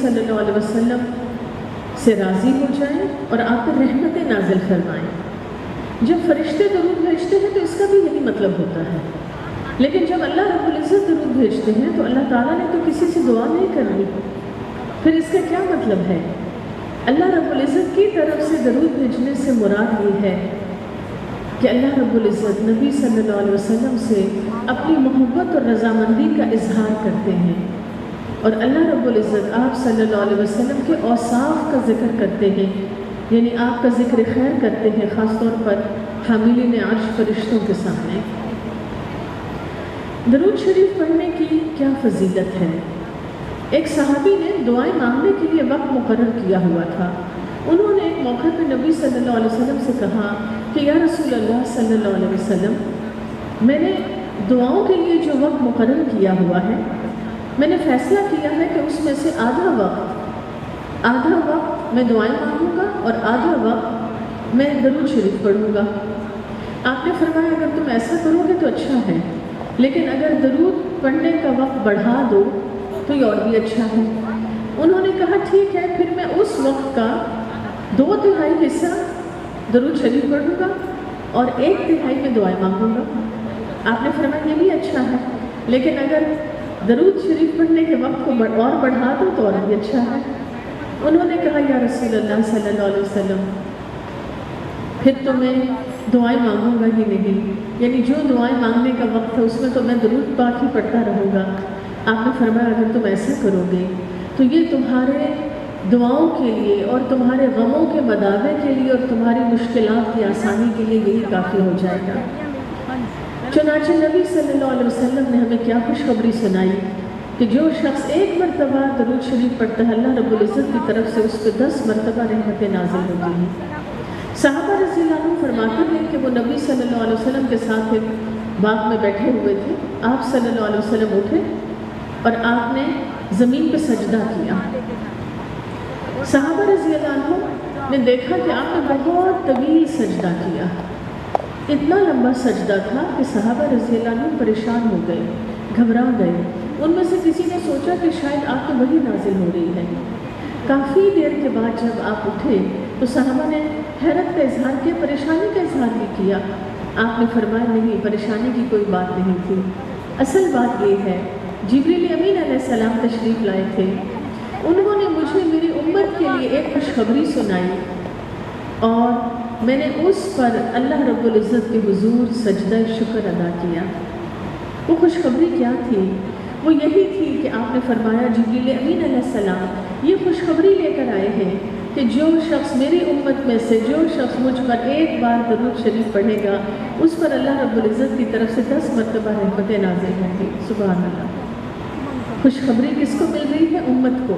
صلی اللہ علیہ وسلم سے راضی ہو جائیں اور آپ پر رحمتیں نازل فرمائیں۔ جب فرشتے درود بھیجتے ہیں تو اس کا بھی یہی مطلب ہوتا ہے، لیکن جب اللہ رب العزت درود بھیجتے ہیں تو اللہ تعالیٰ نے تو کسی سے دعا نہیں کرنی، پھر اس کا کیا مطلب ہے؟ اللہ رب العزت کی طرف سے درود بھیجنے سے مراد یہ ہے کہ اللہ رب العزت نبی صلی اللہ علیہ وسلم سے اپنی محبت اور رضامندی کا اظہار کرتے ہیں، اور اللہ رب العزت آپ صلی اللہ علیہ وسلم کے اوصاف کا ذکر کرتے ہیں، یعنی آپ کا ذکر خیر کرتے ہیں، خاص طور پر حاملین عرش فرشتوں کے سامنے۔ درود شریف پڑھنے کی کیا فضیلت ہے؟ ایک صحابی نے دعائیں مانگنے کے لیے وقت مقرر کیا ہوا تھا۔ انہوں نے ایک موقع پہ نبی صلی اللہ علیہ وسلم سے کہا کہ یا رسول اللہ صلی اللہ علیہ وسلم، میں نے دعاؤں کے لیے جو وقت مقرر کیا ہوا ہے، میں نے فیصلہ کیا ہے کہ اس میں سے آدھا وقت میں دعائیں مانگوں گا اور آدھا وقت میں درود شریف پڑھوں گا۔ آپ نے فرمایا اگر تم ایسا کرو گے تو اچھا ہے، لیکن اگر درود پڑھنے کا وقت بڑھا دو تو یہ اور بھی اچھا ہے۔ انہوں نے کہا ٹھیک ہے، پھر میں اس وقت کا 2/3 حصہ درود شریف پڑھوں گا اور 1/3 میں دعائیں مانگوں گا۔ آپ نے فرمایا یہ بھی اچھا ہے، لیکن اگر درود شریف پڑھنے کے وقت کو اور بڑھا دو تو اور بھی اچھا ہے۔ انہوں نے کہا یا رسول اللہ صلی اللہ علیہ وسلم، پھر تو میں دعائیں مانگوں گا ہی نہیں، یعنی جو دعائیں مانگنے کا وقت ہے اس میں تو میں درود پاک ہی پڑھتا رہوں گا۔ آپ نے فرمایا اگر تم ایسا کرو گے تو یہ تمہارے دعاؤں کے لیے اور تمہارے غموں کے مداوع کے لیے اور تمہاری مشکلات کی آسانی کے لیے یہی کافی ہو جائے گا۔ چنانچہ نبی صلی اللہ علیہ وسلم نے ہمیں کیا خوشخبری سنائی کہ جو شخص 1 مرتبہ درود شریف پڑھتا ہے اللہ رب العزت کی طرف سے اس پہ 10 مرتبہ رحمتیں نازل ہوتی ہیں۔ صحابہ رضی اللہ عنہ فرماتے ہیں کہ وہ نبی صلی اللہ علیہ وسلم کے ساتھ ایک باغ میں بیٹھے ہوئے تھے۔ آپ صلی اللہ علیہ وسلم اٹھے اور آپ نے زمین پہ سجدہ کیا۔ صحابہ رضی اللہ عنہ نے دیکھا کہ آپ نے بہت طویل سجدہ کیا، اتنا لمبا سجدہ تھا کہ صحابہ رضی اللہ عنہ پریشان ہو گئے، گھبرا گئے۔ ان میں سے کسی نے سوچا کہ شاید آپ کو وحی نازل ہو رہی ہے۔ کافی دیر کے بعد جب آپ اٹھے تو صحابہ نے حیرت کا اظہار کیا، پریشانی کا اظہار بھی کیا۔ آپ نے فرمایا نہیں، پریشانی کی کوئی بات نہیں تھی، اصل بات یہ ہے جبریل امین علیہ السلام تشریف لائے تھے، انہوں نے مجھے میری امت کے لیے ایک خوشخبری سنائی اور میں نے اس پر اللہ رب العزت کے حضور سجدہ شکر ادا کیا۔ وہ خوشخبری کیا تھی؟ وہ یہی تھی کہ آپ نے فرمایا جبریل امین علیہ السلام یہ خوشخبری لے کر آئے ہیں کہ جو شخص میری امت میں سے جو شخص مجھ پر ایک بار درود شریف پڑھے گا اس پر اللہ رب العزت کی طرف سے 10 مرتبہ رحمتیں نازل ہوں گی۔ سبحان اللہ۔ خوشخبری کس کو مل رہی ہے؟ امت کو۔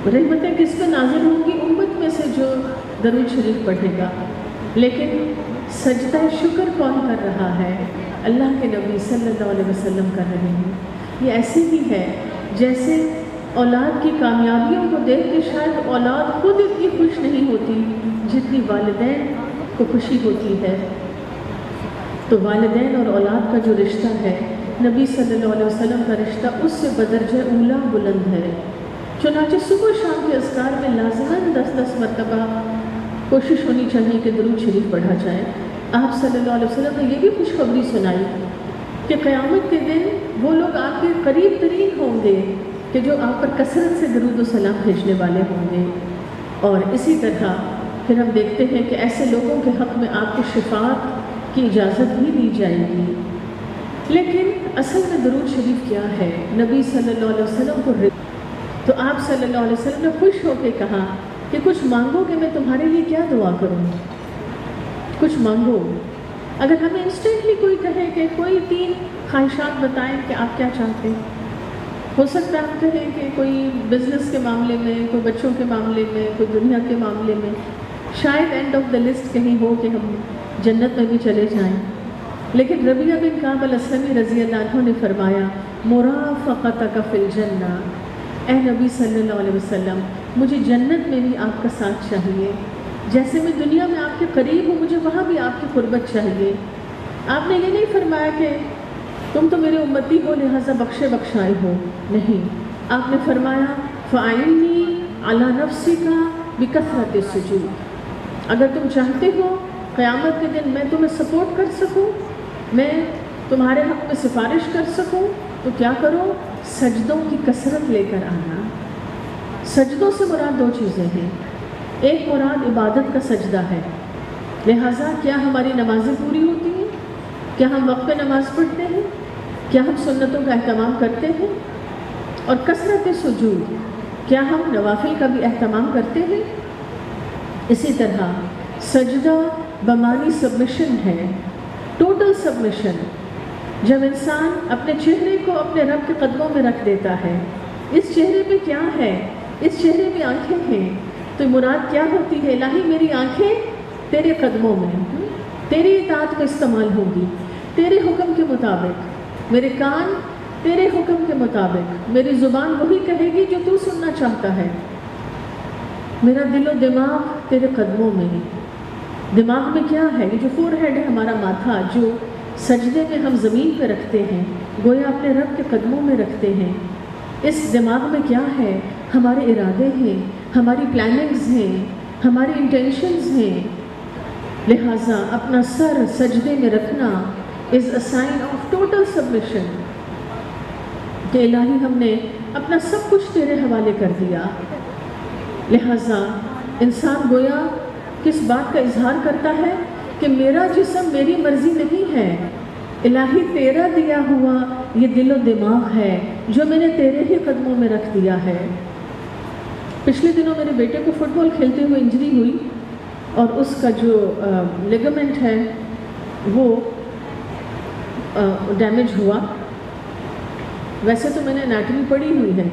رحمتیں کس پہ نازل ہوں گی؟ امت میں سے جو درود شریف پڑھے گا۔ لیکن سجدہ شکر کون کر رہا ہے؟ اللہ کے نبی صلی اللہ علیہ وسلم کر رہے ہیں۔ یہ ایسے ہی ہے جیسے اولاد کی کامیابیوں کو دیکھ کے شاید اولاد خود اتنی خوش نہیں ہوتی جتنی والدین کو خوشی ہوتی ہے۔ تو والدین اور اولاد کا جو رشتہ ہے، نبی صلی اللہ علیہ وسلم کا رشتہ اس سے بدرجہ اولا بلند ہے۔ چنانچہ صبح شام کے اذکار میں لازماً 10 مرتبہ کوشش ہونی چاہیے کہ درود شریف پڑھا جائے۔ آپ صلی اللہ علیہ وسلم نے یہ بھی خوشخبری سنائی کہ قیامت کے دن وہ لوگ آپ کے قریب ترین ہوں گے کہ جو آپ پر کثرت سے درود و سلام بھیجنے والے ہوں گے۔ اور اسی طرح پھر ہم دیکھتے ہیں کہ ایسے لوگوں کے حق میں آپ کو شفاعت کی اجازت بھی دی جائے گی۔ لیکن اصل میں درود شریف کیا ہے؟ نبی صلی اللہ علیہ وسلم کو تو آپ صلی اللہ علیہ وسلم نے خوش ہو کے کہا کہ کچھ مانگو کہ میں تمہارے لیے کیا دعا کروں، کچھ مانگو۔ اگر ہمیں انسٹنٹلی کوئی کہے کہ کوئی 3 خواہشات بتائیں کہ آپ کیا چاہتے ہیں، ہو سکتا ہے آپ کہیں کہ کوئی بزنس کے معاملے میں، کوئی بچوں کے معاملے میں، کوئی دنیا کے معاملے میں، شاید اینڈ آف دا لسٹ کہیں ہو کہ ہم جنت میں بھی چلے جائیں۔ لیکن ربیعہ بن کعب الاسلمی رضی اللہ عنہ نے فرمایا مرافقتک فی الجنہ، اے نبی صلی اللہ علیہ وسلم مجھے جنت میں بھی آپ کا ساتھ چاہیے، جیسے میں دنیا میں آپ کے قریب ہوں مجھے وہاں بھی آپ کی قربت چاہیے۔ آپ نے یہ نہیں فرمایا کہ تم تو میرے امتی ہو لہٰذا بخشے بخشائے ہو، نہیں، آپ نے فرمایا فَأَعِنِّي عَلَى نَفْسِكَ بِكَثْرَةِ السُّجُودِ، اگر تم چاہتے ہو قیامت کے دن میں تمہیں سپورٹ کر سکوں، میں تمہارے حق میں سفارش کر سکوں، تو کیا کرو؟ سجدوں کی کثرت لے کر آنا۔ سجدوں سے مراد دو چیزیں ہیں، ایک مراد عبادت کا سجدہ ہے، لہٰذا کیا ہماری نمازیں پوری ہوتی ہیں؟ کیا ہم وقت پہ نماز پڑھتے ہیں؟ کیا ہم سنتوں کا اہتمام کرتے ہیں؟ اور کثرت سجود، کیا ہم نوافل کا بھی اہتمام کرتے ہیں؟ اسی طرح سجدہ بمانی سبمیشن ہے، ٹوٹل سبمیشن، جب انسان اپنے چہرے کو اپنے رب کے قدموں میں رکھ دیتا ہے۔ اس چہرے پہ کیا ہے؟ اس چہرے پہ آنکھیں ہیں، تو مراد کیا ہوتی ہے؟ الہی میری آنکھیں تیرے قدموں میں، تیری اطاعت میں استعمال ہوں گی، تیرے حکم کے مطابق، میرے کان تیرے حکم کے مطابق، میری زبان وہی کہے گی جو تو سننا چاہتا ہے، میرا دل و دماغ تیرے قدموں میں۔ دماغ میں کیا ہے؟ یہ جو فور ہیڈ ہے ہمارا ماتھا، جو سجدے میں ہم زمین پہ رکھتے ہیں، گویا اپنے رب کے قدموں میں رکھتے ہیں۔ اس دماغ میں کیا ہے؟ ہمارے ارادے ہیں، ہماری پلاننگز ہیں، ہماری انٹینشنز ہیں، لہٰذا اپنا سر سجدے میں رکھنا از اے سائن آف ٹوٹل سبمیشن، کہ الہی ہم نے اپنا سب کچھ تیرے حوالے کر دیا۔ لہٰذا انسان گویا کس بات کا اظہار کرتا ہے کہ میرا جسم میری مرضی نہیں ہے، الہی تیرا دیا ہوا یہ دل و دماغ ہے جو میں نے تیرے ہی قدموں میں رکھ دیا ہے۔ پچھلے دنوں میرے بیٹے کو فٹ بال کھیلتے ہوئے انجری ہوئی، اور اس کا جو لیگمنٹ ہے وہ ڈیمیج ہوا۔ ویسے تو میں نے انیٹمی پڑھی ہوئی ہے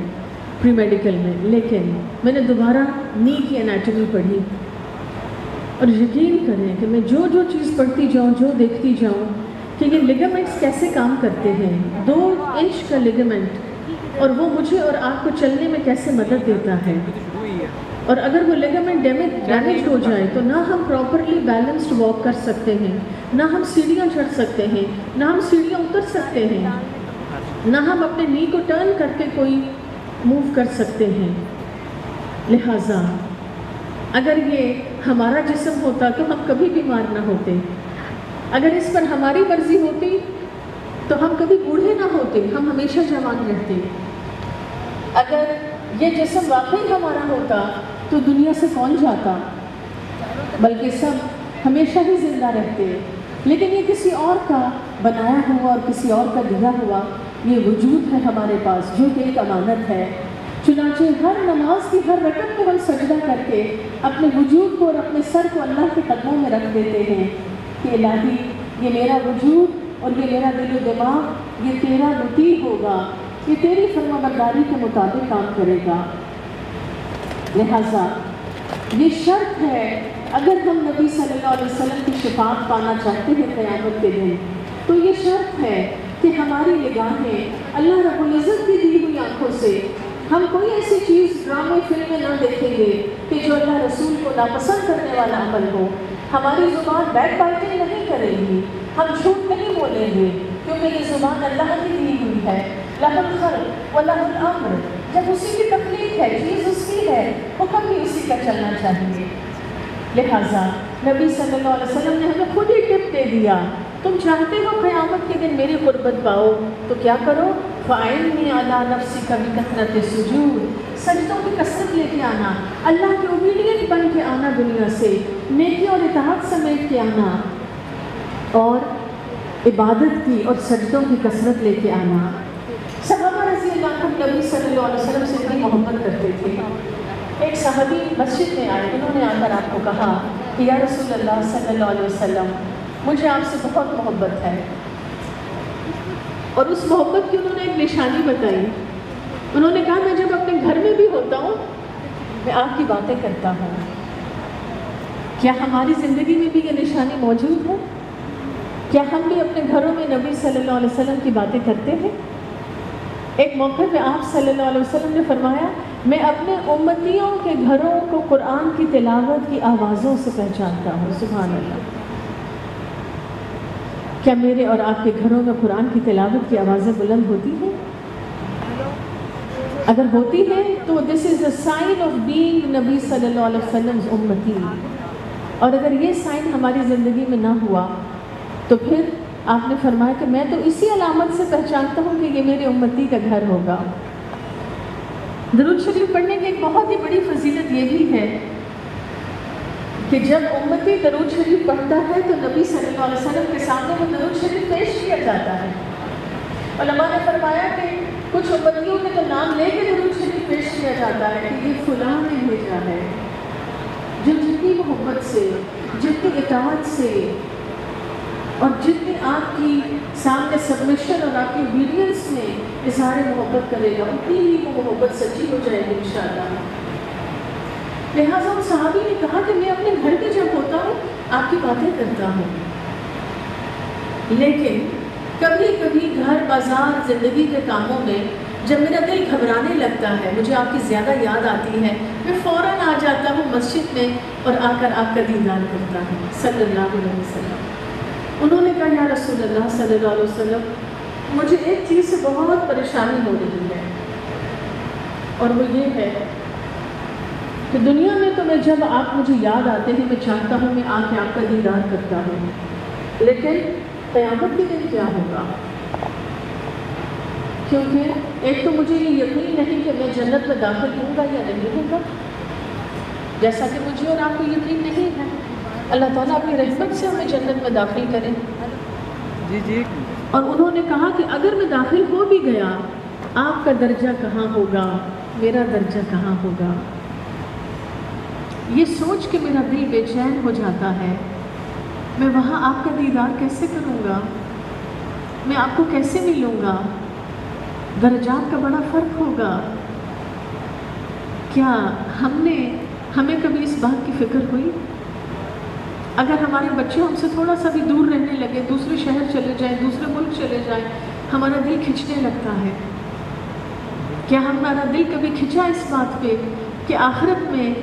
پری میڈیکل میں، لیکن میں نے دوبارہ نی کی انیٹمی پڑھی، اور یقین کریں کہ میں جو چیز پڑھتی جاؤں، جو دیکھتی جاؤں کہ یہ لیگمنٹس کیسے کام کرتے ہیں، 2 انچ کا لیگمنٹ، اور وہ مجھے اور آپ کو چلنے میں کیسے مدد دیتا ہے۔ اور اگر وہ لیگمنٹ ڈیمیج ہو جائے تو نہ ہم پراپرلی بیلنسڈ واک کر سکتے ہیں، نہ ہم سیڑھیاں چڑھ سکتے ہیں، نہ ہم سیڑھیاں اتر سکتے ہیں، نہ ہم اپنے نی کو ٹرن کر کے کوئی موو کر سکتے ہیں۔ لہٰذا اگر یہ ہمارا جسم ہوتا تو ہم کبھی بیمار نہ ہوتے، اگر اس پر ہماری مرضی ہوتی تو ہم کبھی بوڑھے نہ ہوتے، ہم ہمیشہ جوان رہتے۔ اگر یہ جسم واقعی ہمارا ہوتا تو دنیا سے کون جاتا، بلکہ سب ہمیشہ ہی زندہ رہتے۔ لیکن یہ کسی اور کا بنایا ہوا اور کسی اور کا دیا ہوا یہ وجود ہے ہمارے پاس، جو کہ ایک امانت ہے۔ چنانچہ ہر نماز کی ہر رکعت میں ہم سجدہ کر کے اپنے وجود کو اور اپنے سر کو اللہ کے قدموں میں رکھ دیتے ہیں کہ الہی یہ میرا وجود اور یہ میرا دل و دماغ یہ تیرا مطیع ہوگا، یہ تیری فرما برداری کے مطابق کام کرے گا۔ لہٰذا یہ شرط ہے، اگر ہم نبی صلی اللہ علیہ وسلم کی شفاعت پانا چاہتے ہیں قیامت کے دن، تو یہ شرط ہے کہ ہماری نگاہیں اللہ رب العزت کی دی ہوئی آنکھوں سے ہم کوئی ایسی چیز ڈرامے فلمیں نہ دیکھیں گے کہ جو اللہ رسول کو ناپسند کرنے والا عمل ہو۔ ہماری زبان بیک بائٹنگ نہیں کرے گی، ہم جھوٹ نہیں بولیں گے، کیونکہ یہ زبان اللہ کی دی ہوئی ہے۔ لہ الخلق و لہ الامر، جب اسی کی تخلیق ہے، چیز اس کی ہے، حکم بھی اسی کا چلنا چاہیے۔ لہٰذا نبی صلی اللہ علیہ وسلم نے ہمیں خود ہی ٹپ دے دیا، تم چاہتے ہو قیامت کے دن میری قربت پاؤ تو کیا کرو؟ فَأَعِنِّي عَلَىٰ نَفْسِكَ بِكَثْرَةِ السُّجُودِ، سجدوں کی کثرت لے کے آنا، اللہ کے اوبیڈینٹ بن کے آنا، دنیا سے نیکی اور اطاعت سمیٹ کے آنا، اور عبادت کی اور سجدوں کی کثرت لے کے آنا۔ صحابہ رضی اللہ عنہ نبی صلی اللہ علیہ وسلم سے بڑی محبت کرتے تھے۔ ایک صحابی مسجد میں آئے، انہوں نے آ کر آپ کو کہا کہ یا رسول اللہ صلی اللہ علیہ وسلم، مجھے آپ سے بہت محبت ہے، اور اس محبت کی انہوں نے ایک نشانی بتائی۔ انہوں نے کہا میں جب اپنے گھر میں بھی ہوتا ہوں میں آپ کی باتیں کرتا ہوں۔ کیا ہماری زندگی میں بھی یہ نشانی موجود ہے؟ کیا ہم بھی اپنے گھروں میں نبی صلی اللہ علیہ وسلم کی باتیں کرتے ہیں؟ ایک موقع پہ آپ صلی اللہ علیہ وسلم نے فرمایا میں اپنے امتیوں کے گھروں کو قرآن کی تلاوت کی آوازوں سے پہچانتا ہوں۔ سبحان اللہ۔ کیا میرے اور آپ کے گھروں میں قرآن کی تلاوت کی آوازیں بلند ہوتی ہیں؟ اگر ہوتی ہے تو دس از اے سائن آف بینگ نبی صلی اللہ علیہ وسلم امتی. اور اگر یہ سائن ہماری زندگی میں نہ ہوا تو پھر آپ نے فرمایا کہ میں تو اسی علامت سے پہچانتا ہوں کہ یہ میرے امتی کا گھر ہوگا. درود شریف پڑھنے کی ایک بہت ہی بڑی فضیلت یہ بھی ہے کہ جب امتی درود شریف پڑھتا ہے تو نبی صلی اللہ علیہ وسلم کے سامنے وہ درود شریف پیش کیا جاتا ہے. علماء نے فرمایا کہ کچھ امتیوں کے تو نام لے کے درود شریف پیش کیا جاتا ہے کہ یہ فلاں نے بھیجا ہے، جو جتنی محبت سے، جتنی اطاعت سے اور جتنی آپ کی سامنے سبمیشن اور آپ کی اوبیڈینس میں اظہار محبت کرے گا اتنی ہی وہ محبت سچی ہو جائے گی انشاءاللہ. لہٰذا ان صحابی نے کہا کہ میں اپنے گھر میں جب ہوتا ہوں آپ کی باتیں کرتا ہوں، لیکن کبھی کبھی گھر بازار زندگی کے کاموں میں جب میرا دل گھبرانے لگتا ہے، مجھے آپ کی زیادہ یاد آتی ہے، میں فوراً آ جاتا ہوں مسجد میں اور آ کر آپ کا دیدار کرتا ہوں صلی اللہ علیہ وسلم. انہوں نے کہا یا رسول اللہ صلی اللہ علیہ وسلم مجھے ایک چیز سے بہت پریشانی ہو رہی ہے، اور وہ یہ ہے کہ دنیا میں تو میں جب آپ مجھے یاد آتے ہیں میں چاہتا ہوں میں آ کے آپ کا دیدار کرتا ہوں، لیکن قیامت کے دن کیا ہوگا؟ کیونکہ ایک تو مجھے یہ یقین نہیں کہ میں جنت میں داخل ہوں گا یا نہیں ہوں گا، جیسا کہ مجھے اور آپ کو یقین نہیں ہے. اللہ تعالیٰ اپنی رحمت سے ہمیں جنت میں داخل کریں. جی. اور انہوں نے کہا کہ اگر میں داخل ہو بھی گیا آپ کا درجہ کہاں ہوگا، میرا درجہ کہاں ہوگا؟ یہ سوچ کے میرا دل بے چین ہو جاتا ہے. میں وہاں آپ کا دیدار کیسے کروں گا؟ میں آپ کو کیسے ملوں گا؟ درجات کا بڑا فرق ہوگا. کیا ہمیں کبھی اس بات کی فکر ہوئی؟ اگر ہمارے بچے ہم سے تھوڑا سا بھی دور رہنے لگے، دوسرے شہر چلے جائیں، دوسرے ملک چلے جائیں، ہمارا دل کھنچنے لگتا ہے. کیا ہمارا دل کبھی کھنچا اس بات پہ کہ آخرت میں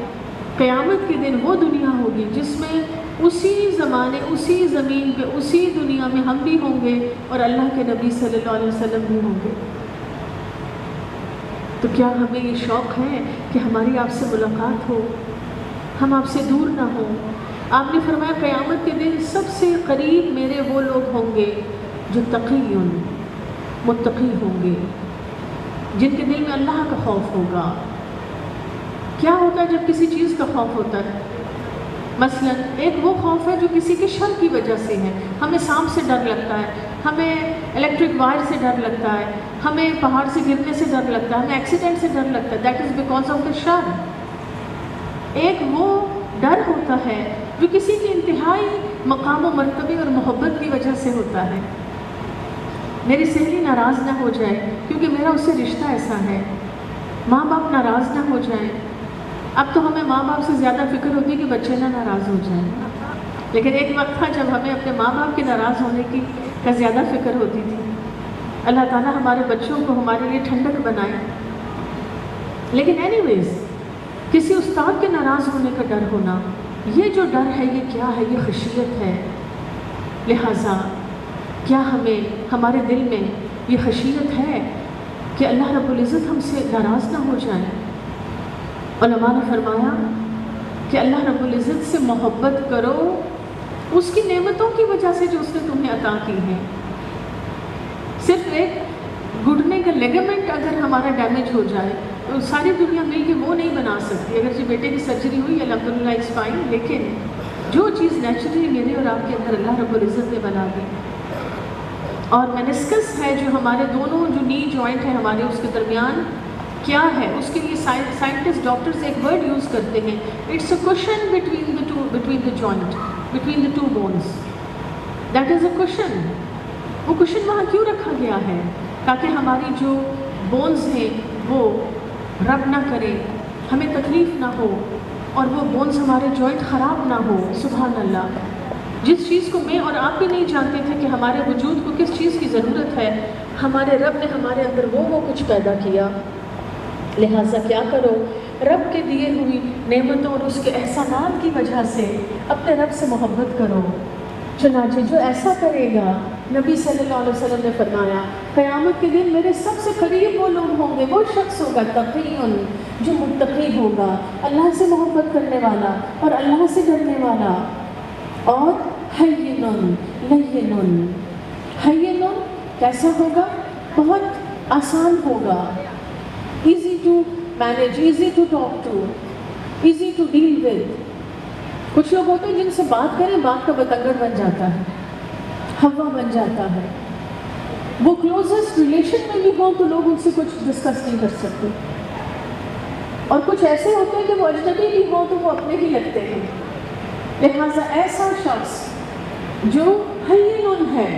قیامت کے دن وہ دنیا ہوگی جس میں اسی زمانے، اسی زمین پہ، اسی دنیا میں ہم بھی ہوں گے اور اللہ کے نبی صلی اللہ علیہ وسلم بھی ہوں گے؟ تو کیا ہمیں یہ شوق ہے کہ ہماری آپ سے ملاقات ہو، ہم آپ سے دور نہ ہوں؟ آپ نے فرمایا قیامت کے دن سب سے قریب میرے وہ لوگ ہوں گے جو تقی متقی ہوں گے، جن کے دل میں اللہ کا خوف ہوگا. کیا ہوتا ہے جب کسی چیز کا خوف ہوتا ہے؟ مثلا ایک وہ خوف ہے جو کسی کے شر کی وجہ سے ہے. ہمیں سانپ سے ڈر لگتا ہے، ہمیں الیکٹرک وائر سے ڈر لگتا ہے، ہمیں پہاڑ سے گرنے سے ڈر لگتا ہے، ہمیں ایکسیڈنٹ سے ڈر لگتا ہے. That is because of the شر. ایک وہ ڈر ہوتا ہے جو کسی کی انتہائی مقام و مرتبے اور محبت کی وجہ سے ہوتا ہے. میری سہیلی ناراض نہ ہو جائے کیونکہ میرا اس سے رشتہ ایسا ہے. ماں باپ ناراض نہ ہو جائیں. اب تو ہمیں ماں باپ سے زیادہ فکر ہوتی ہے کہ بچے نہ ناراض ہو جائیں، لیکن ایک وقت تھا جب ہمیں اپنے ماں باپ کے ناراض ہونے کا زیادہ فکر ہوتی تھی. اللہ تعالیٰ ہمارے بچوں کو ہمارے لیے ٹھنڈک بنائے. لیکن اینی ویز کسی استاد کے ناراض ہونے کا ڈر ہونا، یہ جو ڈر ہے یہ کیا ہے؟ یہ خشیت ہے. لہٰذا کیا ہمارے دل میں یہ خشیت ہے کہ اللہ رب العزت ہم سے ناراض نہ ہو جائے؟ علماء نے فرمایا کہ اللہ رب العزت سے محبت کرو اس کی نعمتوں کی وجہ سے جو اس نے تمہیں عطا کی ہیں. صرف ایک گھٹنے کا لیگمنٹ اگر ہمارا ڈیمیج ہو جائے تو ساری دنیا مل کے وہ نہیں بنا سکتی. اگرچہ بیٹے کی سرجری ہوئی الحمدللہ اٹس فائن، لیکن جو چیز نیچرلی میرے اور آپ کے اندر اللہ رب العزت نے بنا دی. اور مینسکس ہے جو ہمارے دونوں جو نی جوائنٹ ہے ہمارے اس کے درمیان کیا ہے، اس کے لیے سائنٹسٹ ڈاکٹرز ایک ورڈ یوز کرتے ہیں، it's a cushion between the joint, between the two bones. That is a cushion. وہ کوشن وہاں کیوں رکھا گیا ہے؟ تاکہ ہماری جو بونز ہیں وہ رب نہ کرے، ہمیں تکلیف نہ ہو، اور وہ بونز ہمارے جوائنٹ خراب نہ ہو. سبحان اللہ. جس چیز کو میں اور آپ بھی نہیں جانتے تھے کہ ہمارے وجود کو کس چیز کی ضرورت ہے، ہمارے رب نے ہمارے اندر وہ کچھ پیدا کیا. لہٰذا کیا کرو، رب کے دیے ہوئی نعمتوں اور اس کے احسانات کی وجہ سے اپنے رب سے محبت کرو. چنانچہ جو ایسا کرے گا نبی صلی اللہ علیہ وسلم نے فرمایا قیامت کے دن میرے سب سے قریب وہ لوگ ہوں گے، وہ شخص ہوگا تقی جو متقی ہوگا، اللہ سے محبت کرنے والا اور اللہ سے ڈرنے والا، اور حیّن لین، حیّن کیسا ہوگا؟ بہت آسان ہوگا، easy to manage, easy to talk to, easy to deal with. کچھ لوگ ہوتے ہیں جن سے بات کریں بات کا بتنگڑ بن جاتا ہے، ہوا بن جاتا ہے، وہ کلوزسٹ ریلیشن میں بھی ہوں تو لوگ ان سے کچھ ڈسکس نہیں کر سکتے، اور کچھ ایسے ہوتے ہیں کہ وہ اجنبی بھی ہوں تو وہ اپنے ہی لگتے ہیں۔ لہٰذا ایسا شخص جو حیّن ہے،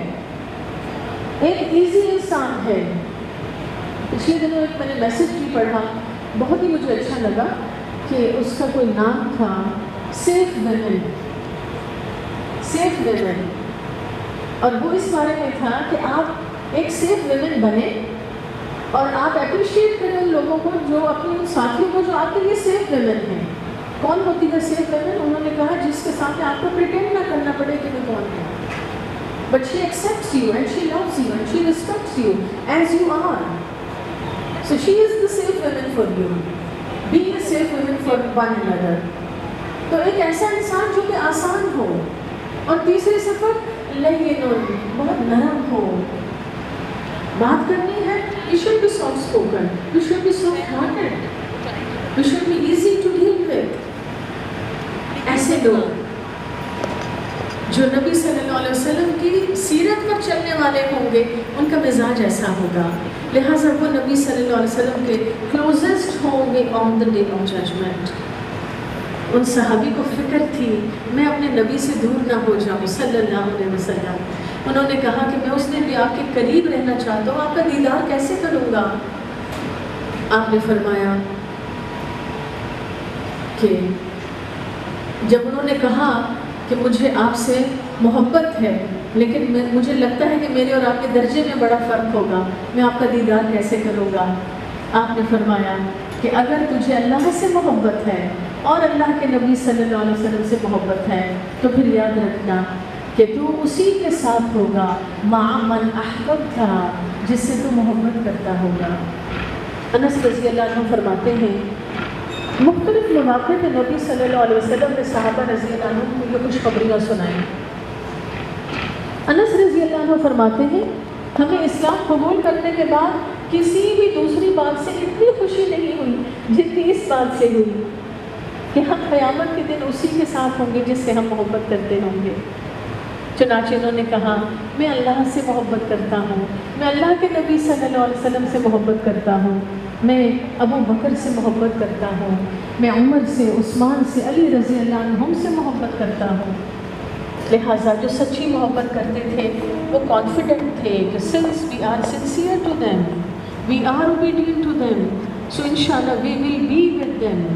ایک ایزی انسان ہے۔ پچھلے دنوں ایک میں نے میسج بھی پڑھا، بہت ہی مجھے اچھا لگا کہ اس کا کوئی نام تھا سیف ویمن، سیف ویمن، اور وہ اس بارے میں تھا کہ آپ ایک سیف ویمن بنیں اور آپ اپریشیٹ کریں ان لوگوں کو جو اپنے ان ساتھیوں کو جو آپ کے لیے سیف ویمن ہیں۔ کون ہوتی ہے سیف ویمن؟ انہوں نے کہا جس کے سامنے آپ کو پریٹینڈ نہ کرنا پڑے کہ وہ کون ہے، but she accepts you and she loves you and she respects you as you are, so she is the safe women for you, be a safe women for one another. تو ایک ایسا انسان جو کہ آسان ہو، اور تیسری صفت لین، بہت نرم ہو، بات کرنی ہے you should be soft spoken, you should be soft hearted, you should be easy to deal with۔ ایسے لوگ جو نبی صلی اللہ علیہ وسلم کی سیرت پر چلنے والے ہوں گے ان کا مزاج ایسا ہوگا، لہٰذا وہ نبی صلی اللہ علیہ وسلم کے کلوزسٹ ہوں گے آن دا ڈے آف ججمنٹ۔ ان صحابی کو فکر تھی میں اپنے نبی سے دور نہ ہو جاؤں صلی اللہ علیہ وسلم۔ انہوں نے کہا کہ میں اس دن بھی آپ کے قریب رہنا چاہتا ہوں، آپ کا دیدار کیسے کروں گا؟ آپ نے فرمایا کہ جب انہوں نے کہا کہ مجھے آپ سے محبت ہے لیکن مجھے لگتا ہے کہ میرے اور آپ کے درجے میں بڑا فرق ہوگا، میں آپ کا دیدار کیسے کروں گا؟ آپ نے فرمایا کہ اگر تجھے اللہ سے محبت ہے اور اللہ کے نبی صلی اللہ علیہ وسلم سے محبت ہے تو پھر یاد رکھنا کہ تو اسی کے ساتھ ہوگا مع من احببت، جس سے تو محبت کرتا ہوگا۔ انس رضی اللہ عنہ فرماتے ہیں مختلف مواقع پہ نبی صلی اللہ علیہ وسلم نے صحابہ رضی اللہ عنہ کو یہ کچھ خبریاں سنائیں۔ انس رضی اللہ عنہ فرماتے ہیں ہمیں اسلام قبول کرنے کے بعد کسی بھی دوسری بات سے اتنی خوشی نہیں ہوئی جتنی اس بات سے ہوئی کہ ہم قیامت کے دن اسی کے ساتھ ہوں گے جس سے ہم محبت کرتے ہوں گے۔ چنانچہ انہوں نے کہا میں اللہ سے محبت کرتا ہوں، میں اللہ کے نبی صلی اللہ علیہ وسلم سے محبت کرتا ہوں، میں ابو بکر سے محبت کرتا ہوں، میں عمر سے، عثمان سے، علی رضی اللہ عنہم سے محبت کرتا ہوں۔ لہٰذا جو سچی محبت کرتے تھے وہ کانفیڈنٹ تھے کہ since we are sincere to them, we are obedient to them, so inshallah we will be with them۔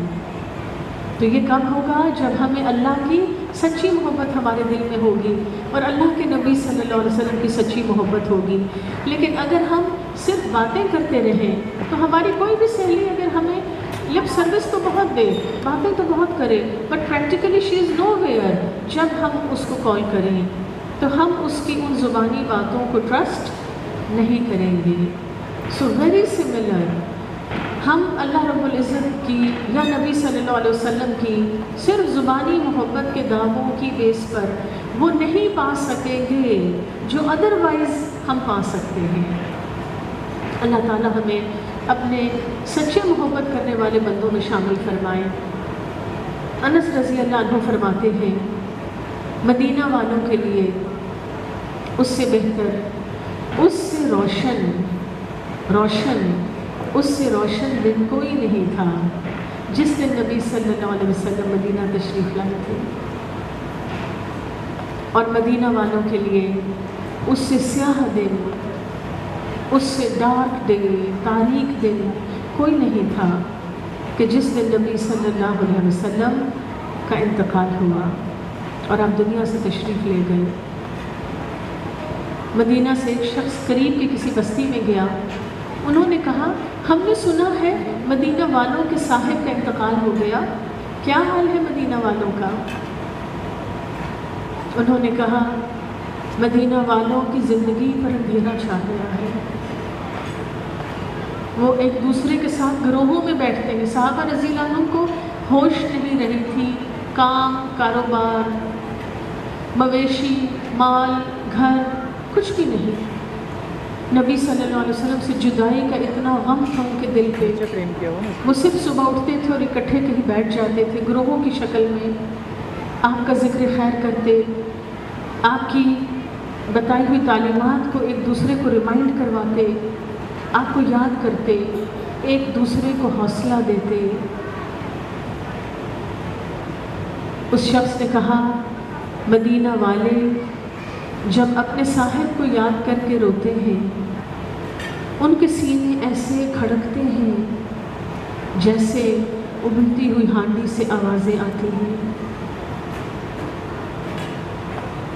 تو یہ کب ہوگا؟ جب ہمیں اللہ کی سچی محبت ہمارے دل میں ہوگی اور اللہ کے نبی صلی اللہ علیہ وسلم کی سچی محبت ہوگی۔ لیکن اگر ہم صرف باتیں کرتے رہیں تو ہماری کوئی بھی سہیلی اگر ہمیں لپ سروس تو بہت دے، باتیں تو بہت کرے، but practically she is nowhere, جب ہم اس کو کال کریں تو ہم اس کی ان زبانی باتوں کو ٹرسٹ نہیں کریں گے۔ سو ویری سملر، ہم اللہ رب العزت کی یا نبی صلی اللہ علیہ وسلم کی صرف زبانی محبت کے دعووں کی بیس پر وہ نہیں پا سکیں گے جو ادروائز ہم پا سکتے ہیں۔ اللہ تعالیٰ ہمیں اپنے سچے محبت کرنے والے بندوں میں شامل فرمائیں۔ انس رضی اللہ عنہ فرماتے ہیں مدینہ والوں کے لیے اس سے بہتر، اس سے روشن دن کوئی نہیں تھا جس دن نبی صلی اللہ علیہ وسلم مدینہ تشریف لائے تھے، اور مدینہ والوں کے لیے اس سے سیاہ دن، اس سے ڈارک ڈے، تاریک دن کوئی نہیں تھا کہ جس دن نبی صلی اللہ علیہ وسلم کا انتقال ہوا اور آپ دنیا سے تشریف لے گئے۔ مدینہ سے ایک شخص قریب کی کسی بستی میں گیا، انہوں نے کہا ہم نے سنا ہے مدینہ والوں کے صاحب کا انتقال ہو گیا، کیا حال ہے مدینہ والوں کا؟ انہوں نے کہا مدینہ والوں کی زندگی پر اندھیرا چھا گیا ہے. وہ ایک دوسرے کے ساتھ گروہوں میں بیٹھتے ہیں. صحابہ رضی اللہ عنہ کو ہوش نہیں رہی تھی. کام، کاروبار، مویشی، مال، گھر، کچھ بھی نہیں. نبی صلی اللہ علیہ وسلم سے جدائی کا اتنا غم تھا ان کے دل پہ. وہ صرف صبح اٹھتے تھے اور اکٹھے کہیں بیٹھ جاتے تھے گروہوں کی شکل میں. آپ کا ذکر خیر کرتے، آپ کی بتائی ہوئی تعلیمات کو ایک دوسرے کو ریمائنڈ کرواتے، آپ کو یاد کرتے، ایک دوسرے کو حوصلہ دیتے. اس شخص نے کہا مدینہ والے جب اپنے صاحب کو یاد کر کے روتے ہیں ان کے سینے ایسے کھڑکتے ہیں جیسے ابلتی ہوئی ہانڈی سے آوازیں آتی ہیں.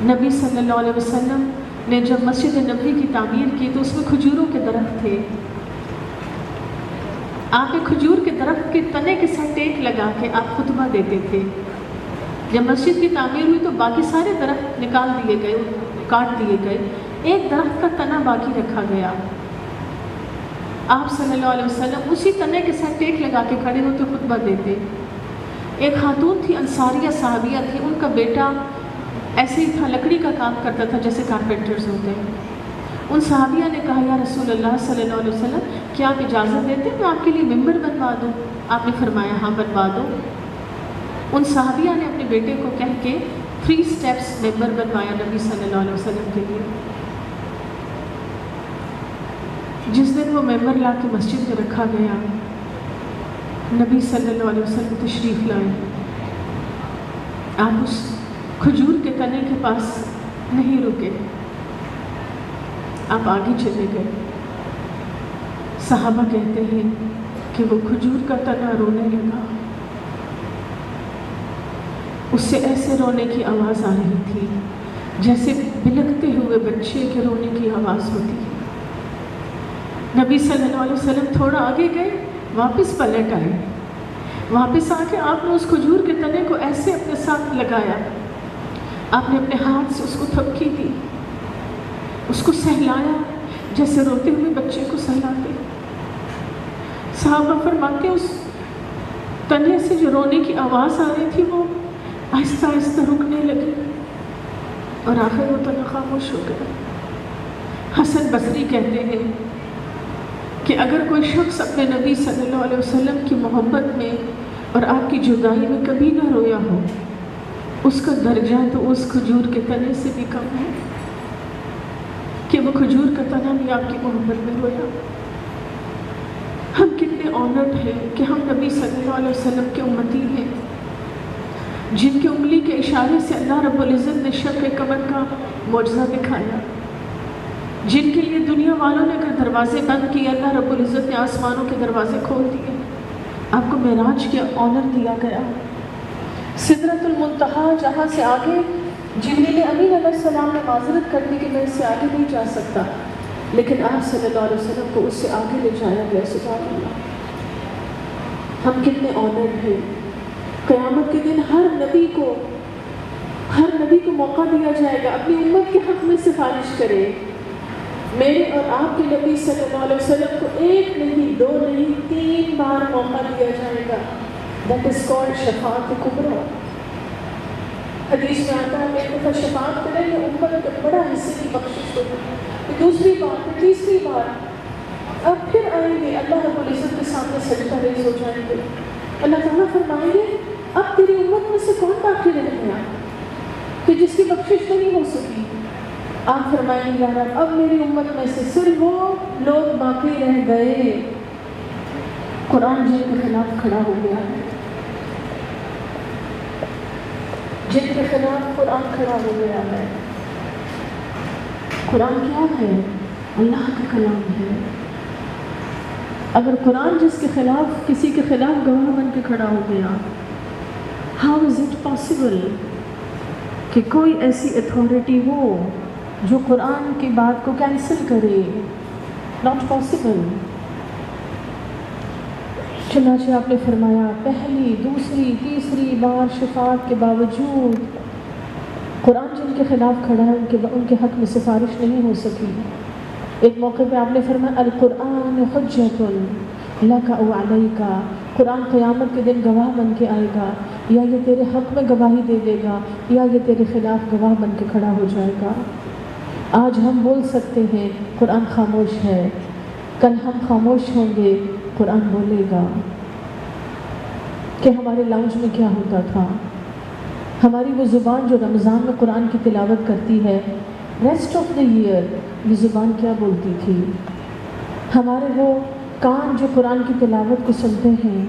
نبی صلی اللہ علیہ وسلم نے جب مسجد نبوی کی تعمیر کی تو اس میں کھجوروں کے درخت تھے. آپ ایک کھجور کے درخت کے تنے کے ساتھ ٹیک لگا کے آپ خطبہ دیتے تھے. جب مسجد کی تعمیر ہوئی تو باقی سارے درخت نکال دیے گئے، کاٹ دیے گئے، ایک درخت کا تنا باقی رکھا گیا. آپ صلی اللہ علیہ وسلم اسی تنے کے ساتھ ٹیک لگا کے کھڑے ہوتے خطبہ دیتے. ایک خاتون تھی، انصاریہ صحابیہ تھی، ان کا بیٹا ایسے ہی تھا، لکڑی کا کام کرتا تھا جیسے کارپینٹرز ہوتے ہیں. ان صحابیہ نے کہا یا رسول اللہ صلی اللہ علیہ وسلم کیا آپ اجازت دیتے میں آپ کے لیے ممبر بنوا دوں؟ آپ نے فرمایا ہاں بنوا دو. ان صحابیہ نے اپنے بیٹے کو کہہ کے 3 سٹیپس ممبر بنوایا نبی صلی اللہ علیہ وسلم کے لیے. جس دن وہ ممبر لا کے مسجد میں رکھا گیا نبی صلی اللہ علیہ وسلم تشریف لائے. آپ اس کھجور کے تنے کے پاس نہیں رکے، آپ آگے چلے گئے. صحابہ کہتے ہیں کہ وہ کھجور کا تنا رونے لگا. اس سے ایسے رونے کی آواز آ رہی تھی جیسے بلکتے ہوئے بچے کے رونے کی آواز ہوتی ہے. نبی صلی اللہ علیہ وسلم تھوڑا آگے گئے، واپس پلٹ آئے. واپس آ کے آپ نے اس کھجور کے تنے کو ایسے اپنے ساتھ لگایا. آپ نے اپنے ہاتھ سے اس کو تھپکی دی، اس کو سہلایا جیسے روتے ہوئے بچے کو سہلاتے. صحابہ فرماتے اس تنے سے جو رونے کی آواز آ رہی تھی وہ آہستہ آہستہ رکنے لگی اور آخر وہ تنا خاموش ہو گیا. حسن بصری کہتے ہیں کہ اگر کوئی شخص اپنے نبی صلی اللہ علیہ وسلم کی محبت میں اور آپ کی جدائی میں کبھی نہ رویا ہو اس کا درجہ تو اس کھجور کے تنے سے بھی کم ہے کہ وہ کھجور کا تنا بھی آپ کی محبت میں رویا. ہم کتنے آنرڈ ہیں کہ ہم نبی صلی اللہ علیہ وسلم کے امتی ہیں جن کے انگلی کے اشارے سے اللہ رب العزت نے شق قمر کا معجزہ دکھایا، جن کے لیے دنیا والوں نے اگر دروازے بند کیے اللہ رب العزت نے آسمانوں کے دروازے کھول دیے. آپ کو معراج کے آنر دیا گیا. سدرۃ المنتہا جہاں سے آگے جبریل امین علیہ السلام نے معذرت کر دی کہ میں اس سے آگے نہیں جا سکتا، لیکن آپ صلی اللہ علیہ وسلم کو اس سے آگے لے جایا گیا. سبحان اللہ. ہم کتنے آنرڈ ہیں. قیامت کے دن ہر نبی کو موقع دیا جائے گا اپنی امت کے حق میں سفارش کرے. میرے اور آپ کے نبی صلی اللہ علیہ وسلم کو 1 نہیں 2 نہیں 3 بار موقع دیا جائے گا. That is called شفاعت کبریٰ. حدیث میں آتا ہے ایک دفعہ شفاعت کرے یہ امت کا بڑا حصے کی بخشش ہوگی. دوسری بار، پھر تیسری بار، اب پھر آئیں گے اللہ رب العزت کے سامنے سجدہ ریز ہو جائیں گے. اللہ تعالیٰ فرمائیں گے اب تیری امت میں سے کون باقی رہ گیا کہ جس کی بخشش نہیں ہو سکی؟ آپ فرمائیں گے یا رب اب میری امت میں سے صرف وہ لوگ باقی رہ گئے. قرآن جن کے خلاف کھڑا ہو گیا ہے، جن کے خلاف قرآن کھڑا ہو گیا ہے. قرآن کیا ہے؟ اللہ کا کلام ہے. اگر قرآن جس کے خلاف کسی کے خلاف گواہ بن کے کھڑا ہو گیا، ہاؤ از اٹ پاسبل کہ کوئی ایسی اتھارٹی ہو جو قرآن کی بات کو کینسل کرے؟ Not possible. چنانچہ آپ نے فرمایا پہلی، دوسری، تیسری بار شفاعت کے باوجود قرآن جن کے خلاف کھڑا ہے ان کے حق میں سفارش نہیں ہو سکی۔ ایک موقع پہ آپ نے فرمایا القرآن حجت لک او علیک، قرآن قیامت کے دن گواہ بن کے آئے گا، یا یہ تیرے حق میں گواہی دے دے گا یا یہ تیرے خلاف گواہ بن کے کھڑا ہو جائے گا۔ آج ہم بول سکتے ہیں قرآن خاموش ہے، کل ہم خاموش ہوں گے قرآن بولے گا۔ کہ ہمارے لاؤنج میں کیا ہوتا تھا، ہماری وہ زبان جو رمضان میں قرآن کی تلاوت کرتی ہے، ریسٹ آف دا ایئر یہ زبان کیا بولتی تھی؟ ہمارے وہ کان جو قرآن کی تلاوت کو سنتے ہیں،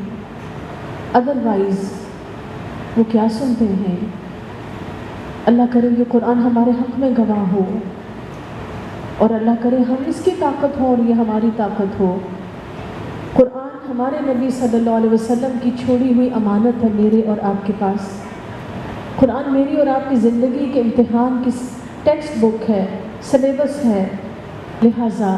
ادروائز وہ کیا سنتے ہیں؟ اللہ کرے یہ قرآن ہمارے حق میں گواہ ہو، اور اللہ کرے ہم اس کی طاقت ہو اور یہ ہماری طاقت ہو۔ قرآن ہمارے نبی صلی اللہ علیہ وسلم کی چھوڑی ہوئی امانت ہے میرے اور آپ کے پاس۔ قرآن میری اور آپ کی زندگی کے امتحان کی ٹیکسٹ بک ہے، سلیبس ہے۔ لہٰذا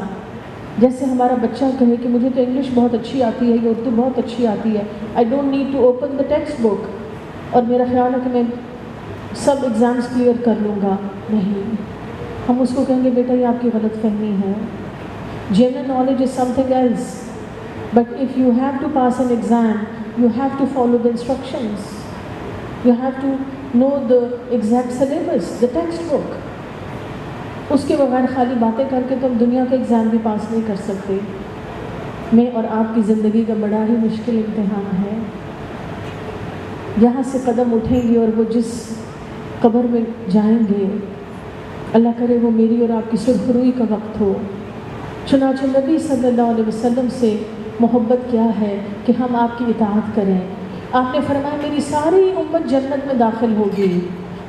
جیسے ہمارا بچہ کہے کہ مجھے تو انگلش بہت اچھی آتی ہے یا اردو بہت اچھی آتی ہے، I don't need to open the text book, اور میرا خیال ہے کہ میں سب ایگزامس کلیئر کر لوں گا، نہیں، ہم اس کو کہیں گے بیٹا یہ آپ کی غلط فہمی ہے۔ General knowledge is something else, but if you have to pass an exam you have to follow the instructions, you have to know the exact syllabus, the text book. اس کے بغیر خالی باتیں کر کے تو ہم دنیا کا ایگزام بھی پاس نہیں کر سکتے۔ میں اور آپ کی زندگی کا بڑا ہی مشکل امتحان ہے۔ یہاں سے قدم اٹھیں گے اور وہ جس قبر میں جائیں گے، اللہ کرے وہ میری اور آپ کی سرخروئی کا وقت ہو۔ چنانچہ نبی صلی اللہ علیہ وسلم سے محبت کیا ہے کہ ہم آپ کی اطاعت کریں۔ آپ نے فرمایا میری ساری امت جنت میں داخل ہوگی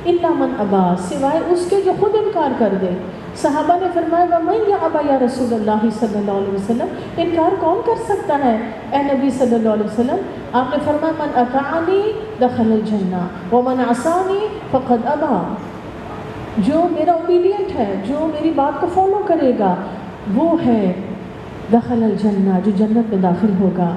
الا من ابا، سوائے اس کے جو خود انکار کر دے۔ صحابہ نے فرمایا وَمَن يَأْبَ يَا رسول اللہ صلی اللہ علیہ وسلم، انکار کون کر سکتا ہے اے نبی صلی اللہ علیہ وسلم؟ آپ نے فرمایا من اطاعنی دخل الجنہ ومن عصانی فقد ابا، جو میرا اوبیڈینٹ ہے، جو میری بات کو فالو کرے گا وہ ہے دخل الجنہ، جو جنت میں داخل ہوگا۔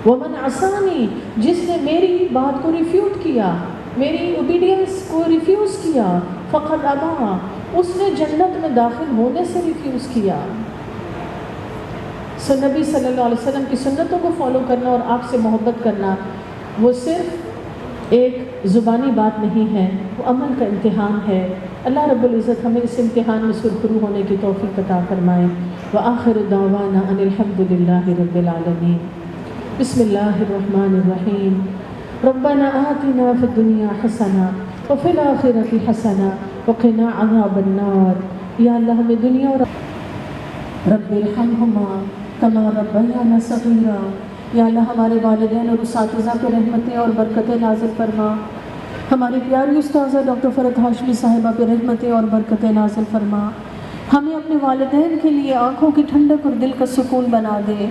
ومن عصانی، جس نے میری بات کو ریفیوٹ کیا، میری اوبیڈینس کو ریفیوز کیا، فقط ابا، اس نے جنت میں داخل ہونے سے ریفیوز کیا۔ سو نبی صلی اللہ علیہ وسلم کی سنتوں کو فالو کرنا اور آپ سے محبت کرنا وہ صرف ایک زبانی بات نہیں ہے، وہ عمل کا امتحان ہے۔ اللہ رب العزت ہمیں اس امتحان میں سرخرو ہونے کی توفیق عطا فرمائے۔ وآخر دعوانا ان الحمد للہ رب العالمین۔ بسم اللہ الرحمن الرحیم۔ ربنا آتنا فی الدنیا حسنہ وفی الآخرۃ حسنہ وقنا عذاب النار۔ یا اللہ ہمیں دنیا اور رب ارحمہما کما ربیانا صغیرا، یا اللہ ہمارے والدین اور اساتذہ پہ رحمتیں اور برکتیں نازل فرما، ہماری پیاری استاذہ ڈاکٹر فرحت ہاشمی صاحبہ پہ رحمتیں اور برکتیں نازل فرما، ہمیں اپنے والدین کے لیے آنکھوں کی ٹھنڈک اور دل کا سکون بنا دے۔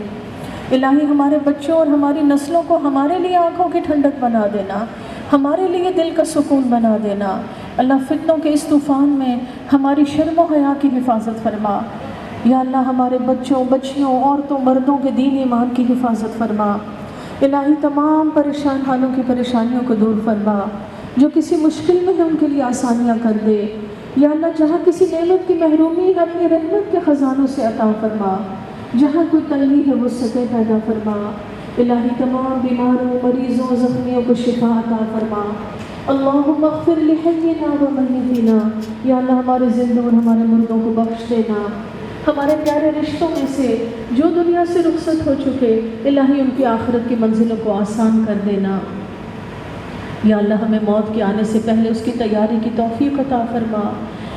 الہی ہمارے بچوں اور ہماری نسلوں کو ہمارے لیے آنکھوں کی ٹھنڈک بنا دینا، ہمارے لیے دل کا سکون بنا دینا۔ اللہ فتنوں کے اس طوفان میں ہماری شرم و حیا کی حفاظت فرما۔ یا اللہ ہمارے بچوں، بچیوں، عورتوں، مردوں کے دین ایمان کی حفاظت فرما۔ الہی تمام پریشان حالوں کی پریشانیوں کو دور فرما، جو کسی مشکل میں ہے ان کے لیے آسانیاں کر دے۔ یا اللہ جہاں کسی نعمت کی محرومی ہے اپنی رحمت کے خزانوں سے عطا فرما، جہاں کوئی تنگی ہے وہ سطح پیدا فرما۔ الہی تمام بیماروں، مریضوں، زخمیوں کو شفا عطا فرما۔ اللہم اغفر لحینا و میتنا، یا اللہ ہمارے زندوں اور ہمارے مردوں کو بخش دینا۔ ہمارے پیارے رشتوں میں سے جو دنیا سے رخصت ہو چکے، الہی ان کی آخرت کی منزلوں کو آسان کر دینا۔ یا اللہ ہمیں موت کے آنے سے پہلے اس کی تیاری کی توفیق عطا فرما۔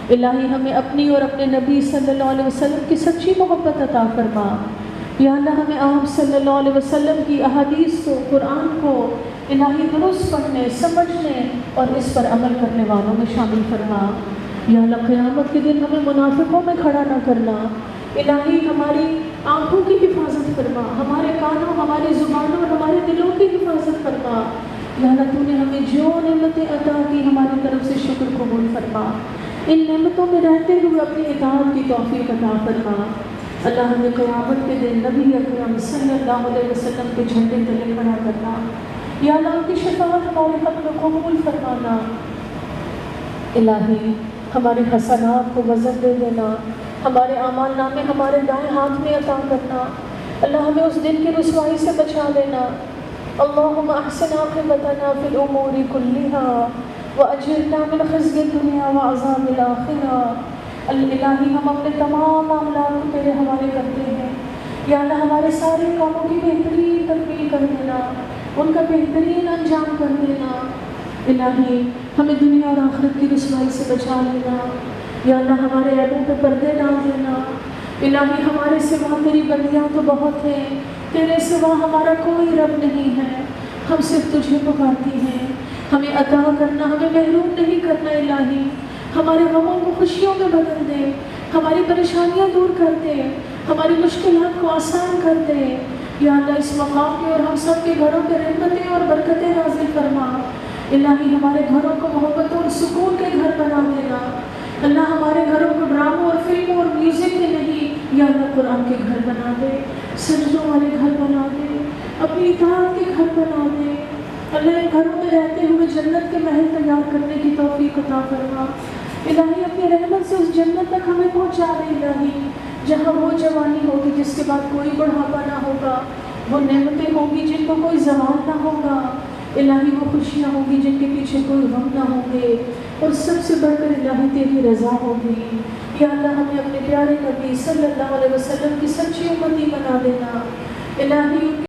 الہی ہمیں اپنی اور اپنے نبی صلی اللہ علیہ وسلم کی سچی محبت عطا فرما۔ یا اللہ ہمیں آپ صلی اللہ علیہ وسلم کی احادیث کو، قرآن کو الہی درست پڑھنے، سمجھنے اور اس پر عمل کرنے والوں میں شامل فرما۔ یا اللہ قیامت کے دن ہمیں منافقوں میں کھڑا نہ کرنا۔ الہی ہماری آنکھوں کی حفاظت فرما، ہمارے کانوں، ہماری زبانوں اور ہمارے دلوں کی حفاظت فرما۔ یا اللہ تو نے ہمیں جو نعمتیں عطا کی ہماری طرف سے شکر قبول فرما، ان نعمتوں میں رہتے ہوئے اپنی اطاعت کی توفیق عطا فرما۔ اللہ ہمیں قیامت کے دن نبی اکرم صلی اللہ علیہ وسلم کے جھنڈے تلے کھڑا کرنا۔ یا اللہ ان کی شفاعت ہمارے حق میں قبول فرمانا۔ الہی ہمارے حسنات کو وزن دے دینا، ہمارے اعمال نامے ہمارے دائیں ہاتھ میں عطا کرنا، اللہ ہمیں اس دن کی رسوائی سے بچا لینا۔ اللہم احسن عاقبتنا فی الامور کلها واجرنا من خزي الدنیا وعذاب الآخرہ۔ الہی ہم اپنے تمام معاملات کو تیرے حوالے کرتے ہیں، یا اللہ ہمارے سارے کاموں کی بہترین تکمیل کر دینا، ان کا بہترین انجام کر دینا۔ الہی ہمیں دنیا اور آخرت کی رسوائی سے بچا لینا، یا اللہ ہمارے عیبوں پہ پردے ڈال دینا۔ الہی ہمارے سوا تیری بندیاں تو بہت ہیں، تیرے سوا ہمارا کوئی رب نہیں ہے، ہم صرف تجھے پکارتی ہیں، ہمیں عطا کرنا، ہمیں محروم نہیں کرنا۔ الہی ہمارے غموں کو خوشیوں میں بدل دے، ہماری پریشانیاں دور کر دے، ہماری مشکلات کو آسان کر دے۔ یا اللہ اس مقام پہ اور ہم سب کے گھروں پہ رحمتیں اور برکتیں نازل فرما۔ الہی ہمارے گھروں کو محبت اور سکون کے گھر بنا دینا۔ اللہ ہمارے گھروں کو ڈراموں اور فلموں اور میوزک کے نہیں، یا اللہ قرآن کے گھر بنا دے، سجدوں والے گھر بنا دے، اپنی اطاعت کے گھر بنا دے۔ اللہ ان گھروں میں رہتے ہوئے جنت کے محل تیار کرنے کی توفیق عطا فرما۔ الہی اپنی رحمت سے اس جنت تک ہمیں پہنچا دے الہی، جہاں وہ جوانی ہوگی جس کے بعد کوئی بڑھاپا نہ ہوگا، وہ نعمتیں ہوں گی جن کو کوئی زوال نہ ہوگا، الہی وہ خوشیاں ہوں گی جن کے پیچھے کوئی غم نہ ہوں گے، اور سب سے بڑھ کر الہی تیری رضا ہوگی۔ یا اللہ ہمیں اپنے پیارے نبی صلی اللہ علیہ وسلم کی سچی امتی بنا دینا۔ الہی